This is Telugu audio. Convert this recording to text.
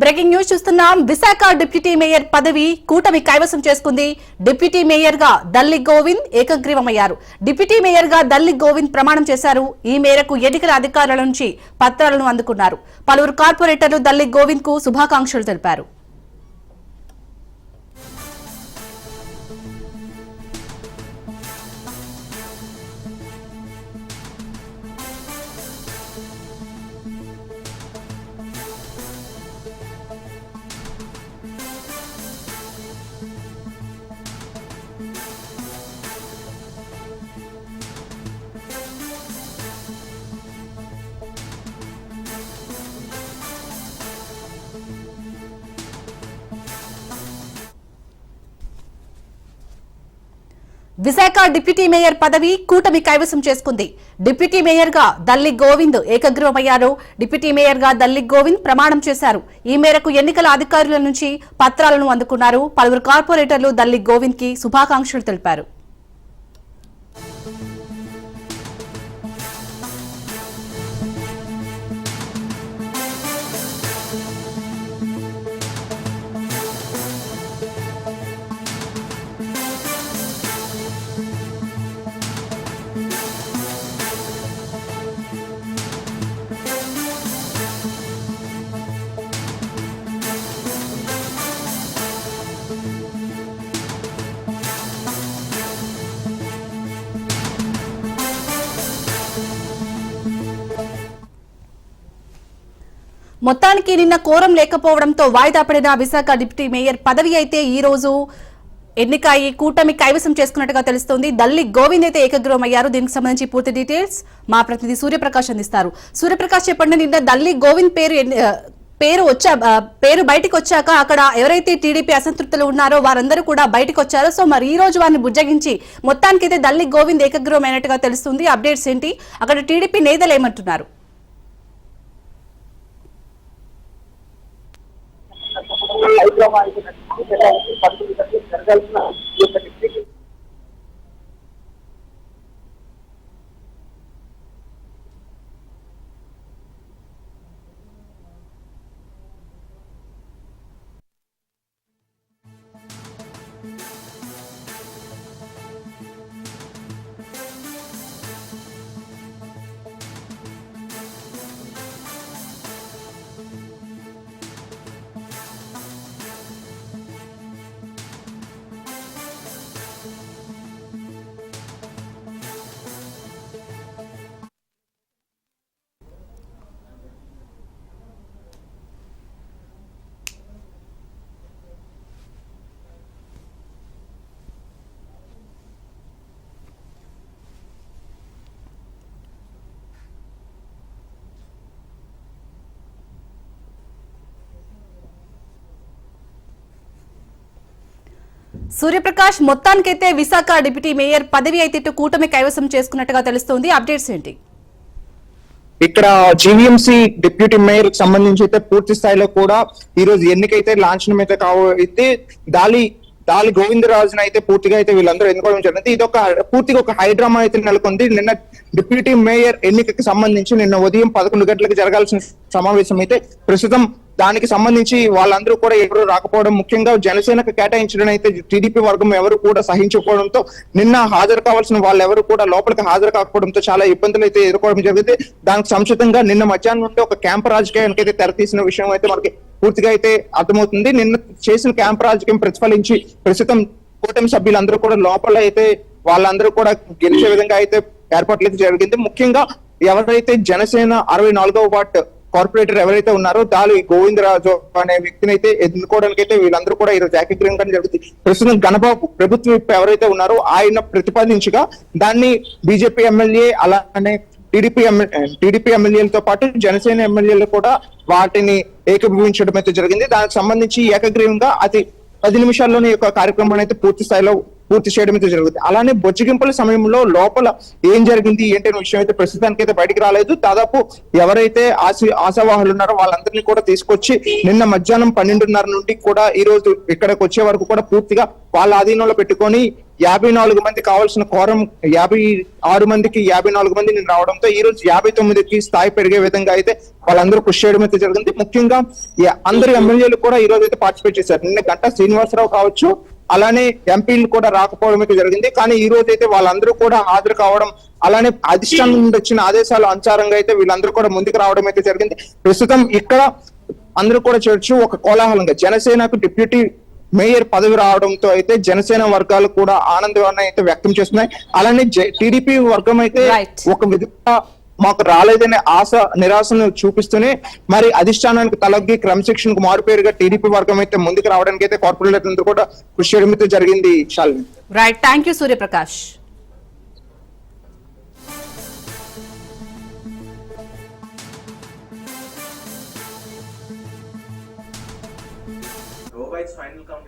బ్రేకింగ్ న్యూస్ చూస్తున్నాం. విశాఖ డిప్యూటీ మేయర్ పదవి కూటమి కైవసం చేసుకుంది. డిప్యూటీ మేయర్ గా దల్లి గోవింద్ ఏకగ్రీవమయ్యారు. డిప్యూటీ మేయర్ గా దల్లి గోవింద్ ప్రమాణం చేశారు. ఈ మేరకు ఎన్నికల అధికారుల నుంచి పత్రాలను అందుకున్నారు. పలువురు కార్పొరేటర్లు దల్లి గోవింద్ కు శుభాకాంక్షలు తెలిపారు. విశాఖ డిప్యూటీ మేయర్ పదవి కూటమి కైవసం చేసుకుంది. డిప్యూటీ మేయర్ గా దల్లి గోవింద్ ఏకగ్రీవమయ్యారు. డిప్యూటీ మేయర్ గా దల్లి గోవింద్ ప్రమాణం చేశారు. ఈ మేరకు ఎన్నికల అధికారుల నుంచి పత్రాలను అందుకున్నారు. పలువురు కార్పొరేటర్లు దల్లి గోవింద్ కి శుభాకాంక్షలు తెలిపారు. మొత్తానికి నిన్న కోరం లేకపోవడంతో వాయిదా పడిన విశాఖ డిప్యూటీ మేయర్ పదవి అయితే ఈ రోజు ఎన్నికయి కూటమి కైవసం చేసుకున్నట్టుగా తెలుస్తోంది. దల్లి గోవింద్ అయితే ఏకగ్రీవమయ్యారు. దీనికి సంబంధించి పూర్తి డీటెయిల్స్ మా ప్రతినిధి సూర్యప్రకాష్ అందిస్తారు. సూర్యప్రకాష్, చెప్పండి, నిన్న దల్లి గోవింద్ పేరు బయటకు వచ్చాక అక్కడ ఎవరైతే టీడీపీ అసంతృప్తులు ఉన్నారో వారందరూ కూడా బయటకు వచ్చారో. సో మరి ఈ రోజు వారిని బుజ్జగించి మొత్తానికైతే దల్లి గోవింద్ ఏకగ్రీవమైనట్టుగా తెలుస్తుంది. అప్డేట్స్ ఏంటి? అక్కడ టీడీపీ నేతలు ఏమంటున్నారు? హైదరాబాద్ జరగాల్సిన సూర్యప్రకాష్, మొత్తానికైతే విశాఖ డిప్యూటీ మేయర్ పదవి అయితే కూటమి కైవసం చేసుకున్నట్టుగా తెలుస్తోంది. అప్డేట్స్ ఏంటి? ఇక్కడ జీవీఎంసీ డిప్యూటీ మేయర్ కి సంబంధించి అయితే పూర్తి స్థాయిలో కూడా ఈ రోజు ఎన్నికైతే లాంఛనం అయితే అయితే దాలి గోవిందరాజును అయితే పూర్తిగా అయితే వీళ్ళందరూ ఎన్నుకోవడం జరిగింది. ఇది పూర్తిగా ఒక హైడ్రామా అయితే నెలకొంది. నిన్న డిప్యూటీ మేయర్ ఎన్నికకి సంబంధించి నిన్న ఉదయం 11 గంటలకు జరగాల్సిన సమావేశం అయితే ప్రస్తుతం దానికి సంబంధించి వాళ్ళందరూ కూడా ఎవరు రాకపోవడం, ముఖ్యంగా జనసేనకు కేటాయించడం అయితే టీడీపీ వర్గం ఎవరు కూడా సహించకపోవడంతో నిన్న హాజరు కావాల్సిన వాళ్ళు ఎవరు కూడా లోపలికి హాజరు కాకపోవడంతో చాలా ఇబ్బందులు అయితే ఎదుర్కోవడం జరిగింది. దానికి సంక్షిప్తంగా నిన్న మధ్యాహ్నం నుండి ఒక క్యాంప్ రాజకీయానికి అయితే తెరతీసిన విషయం అయితే మనకి పూర్తిగా అయితే అర్థమవుతుంది. నిన్న చేసిన క్యాంప్ రాజకీయం ప్రతిఫలించి ప్రస్తుతం కూటమి సభ్యులందరూ కూడా లోపల అయితే వాళ్ళందరూ కూడా గెలిచే విధంగా అయితే ఏర్పాట్లు అయితే జరిగింది. ముఖ్యంగా ఎవరైతే జనసేన 64వ వార్డ్ కార్పొరేటర్ ఎవరైతే ఉన్నారో దాలి గోవిందరాజు అనే వ్యక్తిని అయితే ఎన్నుకోవడానికి అయితే వీళ్ళందరూ కూడా ఈరోజు ఏకగ్రీవం జరుగుతుంది. ప్రస్తుతం గణబాబు ప్రభుత్వ ఎవరైతే ఉన్నారో ఆయన ప్రతిపాదించగా దాన్ని బీజేపీ ఎమ్మెల్యే అలానే టీడీపీ ఎమ్మెల్యేలతో పాటు జనసేన ఎమ్మెల్యేలు కూడా వాటిని ఏకీభవించడం అయితే జరిగింది. దానికి సంబంధించి ఏకగ్రీవంగా 10 నిమిషాల్లోనే ఈ యొక్క కార్యక్రమాన్ని అయితే పూర్తి స్థాయిలో పూర్తి చేయడం అయితే జరుగుతుంది. అలానే బొజ్జగింపుల సమయంలో లోపల ఏం జరిగింది ఏంటి అనే విషయం అయితే ప్రస్తుతానికి అయితే బయటికి రాలేదు. దాదాపు ఎవరైతే ఆశావాహులు ఉన్నారో వాళ్ళందరినీ కూడా తీసుకొచ్చి నిన్న మధ్యాహ్నం 12:30 నుండి కూడా ఈ రోజు ఇక్కడికి వచ్చే వరకు కూడా పూర్తిగా వాళ్ళ ఆధీనంలో పెట్టుకొని 54 మంది కావాల్సిన కోరం 56 మందికి 54 మంది నేను రావడంతో ఈ రోజు 59కి స్థాయి పెరిగే విధంగా అయితే వాళ్ళందరూ కృషి చేయడం అయితే జరిగింది. ముఖ్యంగా అందరు ఎమ్మెల్యేలు కూడా ఈ రోజు అయితే పార్టిసిపేట్ చేశారు. నిన్న గంటా శ్రీనివాసరావు కావచ్చు, అలానే ఎంపీలు కూడా రాకపోవడం అయితే జరిగింది. కానీ ఈ రోజు అయితే వాళ్ళందరూ కూడా హాజరు కావడం, అలానే అధిష్టానం నుండి వచ్చిన ఆదేశాల అనుసారంగా అయితే వీళ్ళందరూ కూడా ముందుకు రావడం అయితే జరిగింది. ప్రస్తుతం ఇక్కడ అందరూ కూడా చూడొచ్చు, ఒక కోలాహలంగా జనసేనకు డిప్యూటీ మేయర్ పదవి రావడంతో అయితే జనసేన వర్గాలు కూడా ఆనందాన్ని అయితే వ్యక్తం చేస్తున్నాయి. అలానే టీడీపీ వర్గం అయితే Right. ఒక విధంగా మాకు రాలేదనే ఆశ నిరాశను చూపిస్తూనే మరి అధిష్టానానికి తలొగ్గి క్రమశిక్షణకు మారుపేరుగా టీడీపీ వర్గం అయితే ముందుకు రావడానికి అయితే కార్పొరేటర్లందరూ కూడా కృషి చేయడం అయితే జరిగింది. Shalini. Right, thank you Suryaprakash. Robots final count.